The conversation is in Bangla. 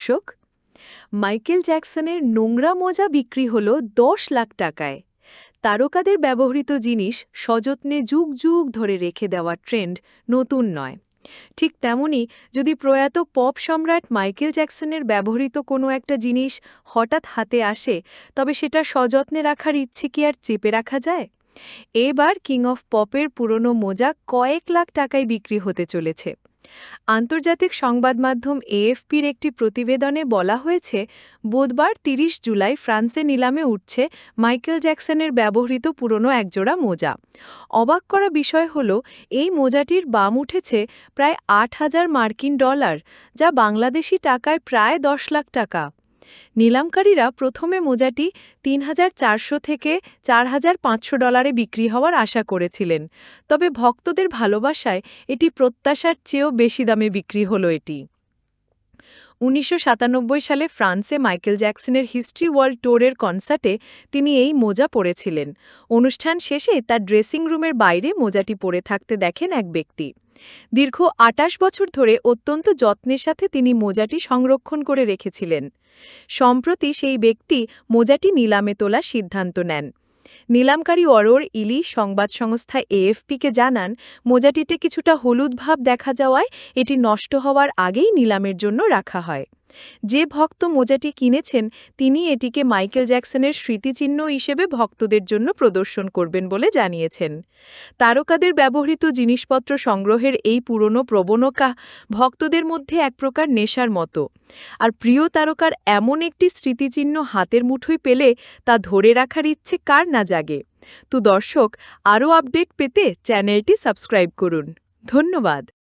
দর্শক, মাইকেল জ্যাকসনের নোংরা মোজা বিক্রি হল ১০ লাখ টাকায়। তারকাদের ব্যবহৃত জিনিস সযত্নে যুগ যুগ ধরে রেখে দেওয়া ট্রেন্ড নতুন নয়। ঠিক তেমনি যদি প্রয়াত পপ সম্রাট মাইকেল জ্যাকসনের ব্যবহৃত কোনো একটা জিনিস হঠাৎ হাতে আসে, তবে সেটা সযত্নে রাখার ইচ্ছে কি আর চেপে রাখা যায়? এবার কিং অফ পপের পুরনো মোজা কয়েক লাখ টাকায় বিক্রি হতে চলেছে। আন্তর্জাতিক সংবাদ মাধ্যম এএফপির একটি প্রতিবেদনে বলা হয়েছে, বুধবার ৩০ জুলাই ফ্রান্সে নিলামে উঠছে মাইকেল জ্যাকসনের ব্যবহৃত পুরনো একজোড়া মোজা। অবাক করা বিষয় হল, এই মোজাটির দাম উঠেছে প্রায় ৮,০০০ মার্কিন ডলার, যা বাংলাদেশি টাকায় প্রায় ১০ লাখ টাকা। নিলামকারীরা প্রথমে মোজাটি ৩,৪০০ থেকে ৪,৫০০ ডলারে বিক্রি হওয়ার আশা করেছিলেন, তবে ভক্তদের ভালোবাসায় এটি প্রত্যাশার চেয়েও বেশি দামে বিক্রি হলো। এটি ১৯৯৭ সালে ফ্রান্সে মাইকেল জ্যাকসনের হিস্ট্রি ওয়ার্ল্ড ট্যুরের কনসার্টে তিনি এই মোজা পরেছিলেন। অনুষ্ঠান শেষে তার ড্রেসিং রুমের বাইরে মোজাটি পরে থাকতে দেখেন এক ব্যক্তি। দীর্ঘ ২৮ বছর ধরে অত্যন্ত যত্নের সাথে তিনি মোজাটি সংরক্ষণ করে রেখেছিলেন। সম্প্রতি সেই ব্যক্তি মোজাটি নিলামে তোলার সিদ্ধান্ত নেন। নিলামকারী অরোর ইলি সংবাদ সংস্থা এএফপিকে জানান, মোজাটিতে কিছুটা হলুদ ভাব দেখা যাওয়ায় এটি নষ্ট হওয়ার আগেই নিলামের জন্য রাখা হয়। যে ভক্ত মোজাটি কিনেছেন তিনি এটিকে মাইকেল জ্যাকসনের স্মৃতিচিহ্ন হিসেবে ভক্তদের জন্য প্রদর্শন করবেন বলে জানিয়েছেন। তারকাদের ব্যবহৃত জিনিসপত্র সংগ্রহের এই পুরনো প্রবণতা ভক্তদের মধ্যে এক প্রকার নেশার মতো, আর প্রিয় তারকার এমন একটি স্মৃতিচিহ্ন হাতের মুঠোয় পেলে তা ধরে রাখার ইচ্ছে কার না জাগে। তো দর্শক, আরও আপডেট পেতে চ্যানেলটি সাবস্ক্রাইব করুন। ধন্যবাদ।